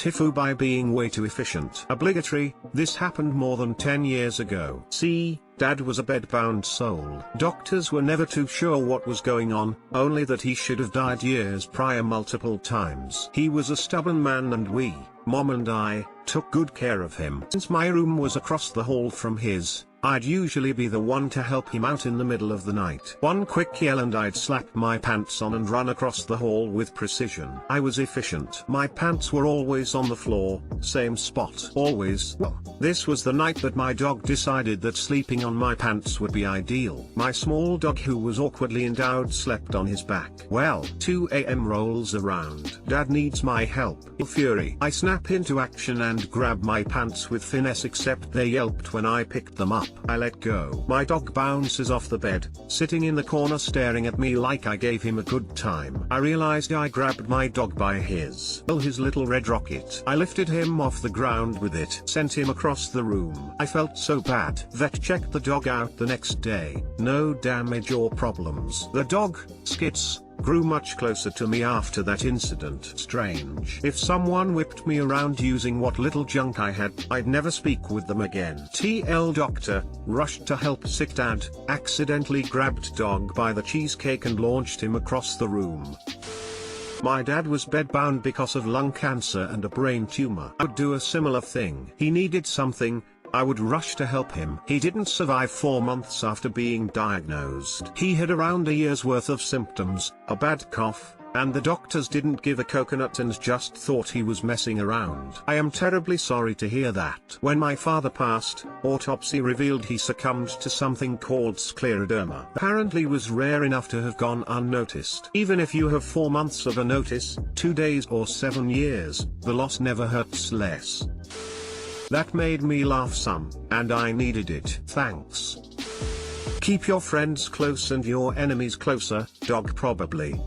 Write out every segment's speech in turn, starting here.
TIFU by being way too efficient. Obligatory, this happened more than 10 years ago. See, Dad was a bedbound soul. Doctors were never too sure what was going on, only that he should have died years prior multiple times. He was a stubborn man and we, Mom and I, took good care of him. Since my room was across the hall from his, I'd usually be the one to help him out in the middle of the night. One quick yell and I'd slap my pants on and run across the hall with precision. I was efficient. My pants were always on the floor, same spot. Always. Well, this was the night that my dog decided that sleeping on my pants would be ideal. My small dog, who was awkwardly endowed, slept on his back. Well, 2 a.m. rolls around. Dad needs my help. In fury, I snap into action and grab my pants with finesse, except they yelped when I picked them up. I let go. My dog bounces off the bed, sitting in the corner staring at me like I gave him a good time. I realized I grabbed my dog by his little red rocket. I lifted him off the ground with it, sent him across the room. I felt so bad. Vet checked the dog out the next day. No damage or problems. The dog, Skits, grew much closer to me after that incident. Strange. If someone whipped me around using what little junk I had, I'd never speak with them again. TL doctor, rushed to help sick dad, accidentally grabbed dog by the cheesecake and launched him across the room. My dad was bedbound because of lung cancer and a brain tumor. I would do a similar thing. He needed something, I would rush to help him. He didn't survive 4 months after being diagnosed. He had around a year's worth of symptoms, a bad cough, and the doctors didn't give a coconut and just thought he was messing around. I am terribly sorry to hear that. When my father passed, autopsy revealed he succumbed to something called scleroderma. Apparently was rare enough to have gone unnoticed. Even if you have 4 months of a notice, 2 days or 7 years, the loss never hurts less. That made me laugh some, and I needed it. Thanks. Keep your friends close and your enemies closer, dog probably.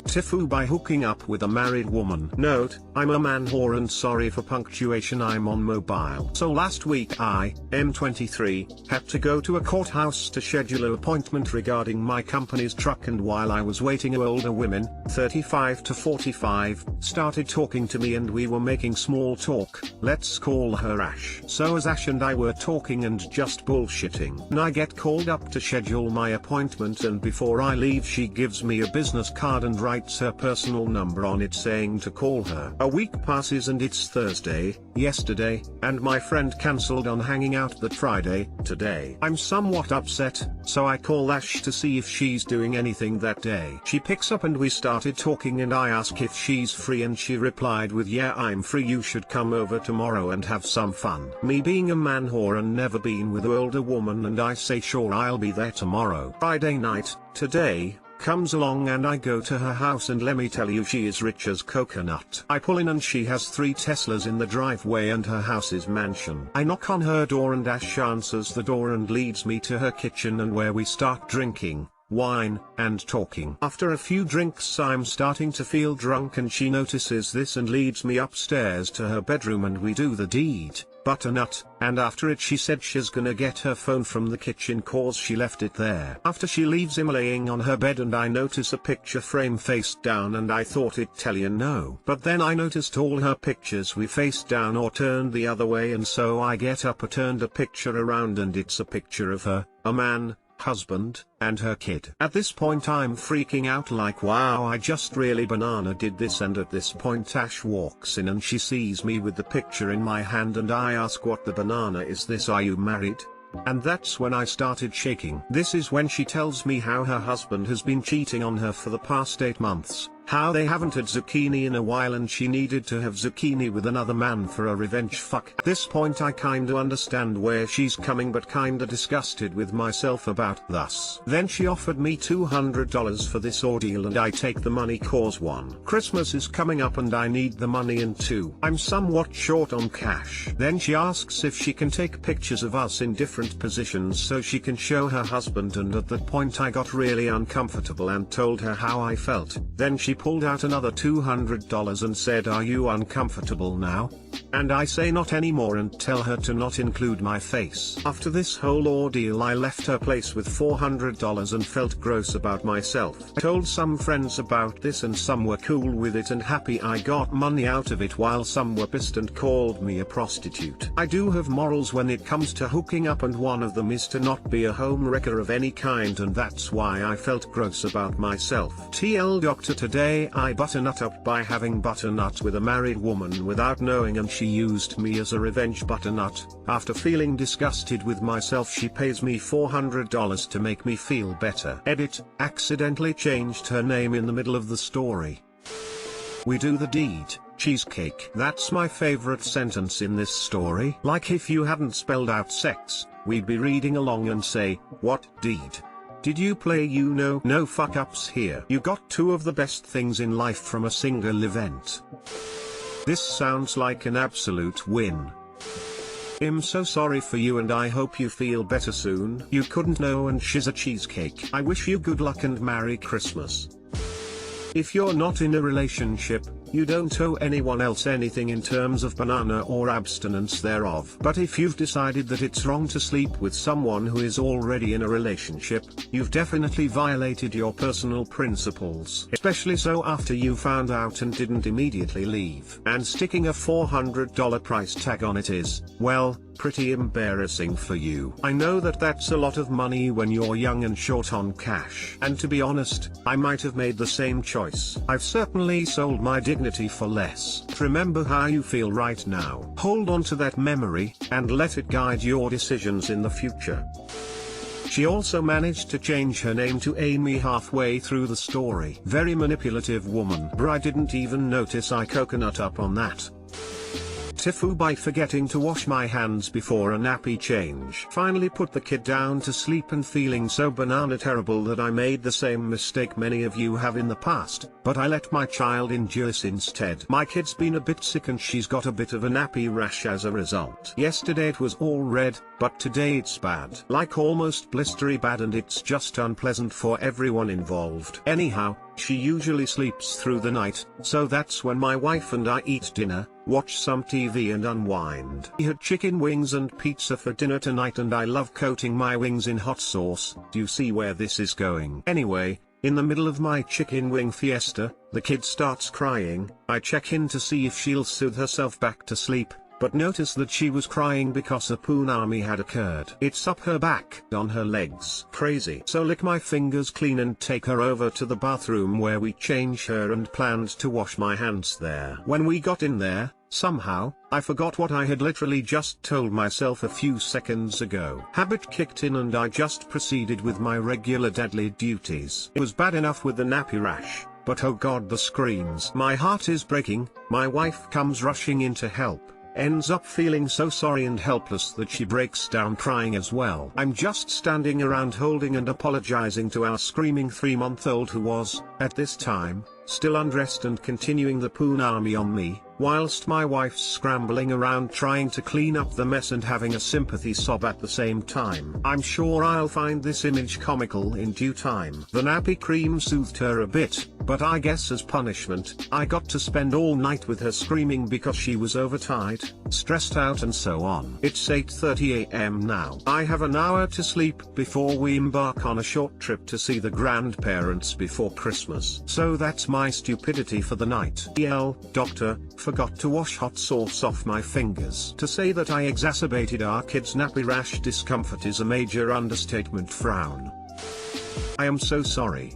TIFU by hooking up with a married woman. Note, I'm a man whore and sorry for punctuation, I'm on mobile. So last week I, M23, had to go to a courthouse to schedule an appointment regarding my company's truck, and while I was waiting older women, 35 to 45, started talking to me and we were making small talk. Let's call her Ash. So as Ash and I were talking and just bullshitting, and I get called up to schedule my appointment, and before I leave she gives me a business card and writes her personal number on it saying to call her. A week passes and it's Thursday, yesterday, and my friend cancelled on hanging out that Friday, today. I'm somewhat upset, so I call Ash to see if she's doing anything that day. She picks up and we started talking and I ask if she's free and she replied with, yeah, I'm free, you should come over tomorrow and have some fun. Me being a man whore and never been with an older woman, and I say sure, I'll be there tomorrow. Friday night, today, comes along and I go to her house, and let me tell you, she is rich as coconut. I pull in and she has 3 Teslas in the driveway and her house is mansion. I knock on her door and Ash answers the door and leads me to her kitchen, and where we start drinking wine and talking. After a few drinks I'm starting to feel drunk and she notices this and leads me upstairs to her bedroom and we do the deed. Butternut, and after it she said she's gonna get her phone from the kitchen cause she left it there. After she leaves him laying on her bed and I notice a picture frame face down, and I thought it'd tell you no. But then I noticed all her pictures we face down or turned the other way, and so I get up and turned a picture around and it's a picture of her, a man, husband, and her kid. At this point I'm freaking out like, wow, I just really banana did this, and at this point Ash walks in and she sees me with the picture in my hand and I ask, what the banana is this, are you married? And that's when I started shaking. This is when she tells me how her husband has been cheating on her for the past 8 months. How they haven't had zucchini in a while and she needed to have zucchini with another man for a revenge fuck. At this point I kinda understand where she's coming, but kinda disgusted with myself about thus. Then she offered me $200 for this ordeal and I take the money cause 1, Christmas is coming up and I need the money, and 2, I'm somewhat short on cash. Then she asks if she can take pictures of us in different positions so she can show her husband, and at that point I got really uncomfortable and told her how I felt. Then she pulled out another $200 and said, are you uncomfortable now? And I say not anymore and tell her to not include my face. After this whole ordeal I left her place with $400 and felt gross about myself. I told some friends about this and some were cool with it and happy I got money out of it, while some were pissed and called me a prostitute. I do have morals when it comes to hooking up, and one of them is to not be a home wrecker of any kind, and that's why I felt gross about myself. TL Doctor, today I butternut up by having butternut with a married woman without knowing, and she used me as a revenge butternut. After feeling disgusted with myself, she pays me $400 to make me feel better. Edit, accidentally changed her name in the middle of the story. We do the deed, cheesecake. That's my favorite sentence in this story. Like if you hadn't spelled out sex, we'd be reading along and say, what deed? Did you play no fuck ups here? You got two of the best things in life from a single event. This sounds like an absolute win. I'm so sorry for you and I hope you feel better soon. You couldn't know and she's a cheesecake. I wish you good luck and Merry Christmas. If you're not in a relationship, you don't owe anyone else anything in terms of banana or abstinence thereof. But if you've decided that it's wrong to sleep with someone who is already in a relationship, you've definitely violated your personal principles. Especially so after you found out and didn't immediately leave. And sticking a $400 price tag on it is, well, pretty embarrassing for you. I know that that's a lot of money when you're young and short on cash. And to be honest, I might have made the same choice. I've certainly sold my dignity for less. Remember how you feel right now. Hold on to that memory, and let it guide your decisions in the future. She also managed to change her name to Amy halfway through the story. Very manipulative woman. I didn't even notice I coconut up on that. TIFU by forgetting to wash my hands before a nappy change. Finally put the kid down to sleep and feeling so banana terrible that I made the same mistake many of you have in the past, but I let my child induce instead. My kid's been a bit sick and she's got a bit of a nappy rash as a result. Yesterday it was all red, but today it's bad. Like almost blistery bad, and it's just unpleasant for everyone involved. Anyhow, she usually sleeps through the night, so that's when my wife and I eat dinner, watch some TV and unwind. We had chicken wings and pizza for dinner tonight and I love coating my wings in hot sauce. Do you see where this is going? Anyway, in the middle of my chicken wing fiesta, the kid starts crying. I check in to see if she'll soothe herself back to sleep, but notice that she was crying because a punami had occurred. It's up her back, on her legs. Crazy. So lick my fingers clean and take her over to the bathroom where we change her and planned to wash my hands there. When we got in there, somehow, I forgot what I had literally just told myself a few seconds ago. Habit kicked in and I just proceeded with my regular deadly duties. It was bad enough with the nappy rash, but oh god, the screams. My heart is breaking. My wife comes rushing in to help. Ends up feeling so sorry and helpless that she breaks down crying as well. I'm just standing around holding and apologizing to our screaming 3-month-old who was, at this time, still undressed and continuing the punami on me, whilst my wife's scrambling around trying to clean up the mess and having a sympathy sob at the same time. I'm sure I'll find this image comical in due time. The nappy cream soothed her a bit, but I guess as punishment, I got to spend all night with her screaming because she was overtired, stressed out and so on. It's 8:30 AM now. I have an hour to sleep before we embark on a short trip to see the grandparents before Christmas. So that's my stupidity for the night. Doctor, forgot to wash hot sauce off my fingers. To say that I exacerbated our kid's nappy rash discomfort is a major understatement. Frown. I am so sorry.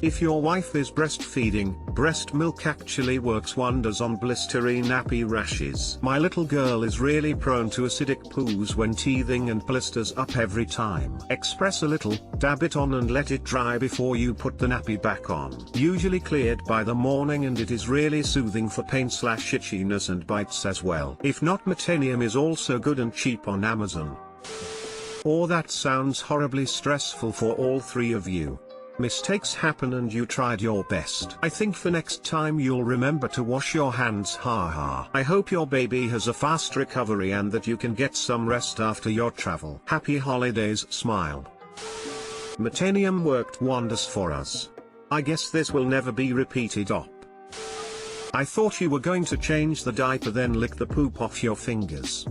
If your wife is breastfeeding, breast milk actually works wonders on blistery nappy rashes. My little girl is really prone to acidic poos when teething and blisters up every time. Express a little, dab it on and let it dry before you put the nappy back on. Usually cleared by the morning, and it is really soothing for pain/itchiness and bites as well. If not, Metanium is also good and cheap on Amazon. Or that sounds horribly stressful for all three of you. Mistakes happen and you tried your best. I think for next time you'll remember to wash your hands. Haha. I hope your baby has a fast recovery and that you can get some rest after your travel. Happy holidays. Smile. Metanium worked wonders for us. I guess this will never be repeated. I thought you were going to change the diaper then lick the poop off your fingers.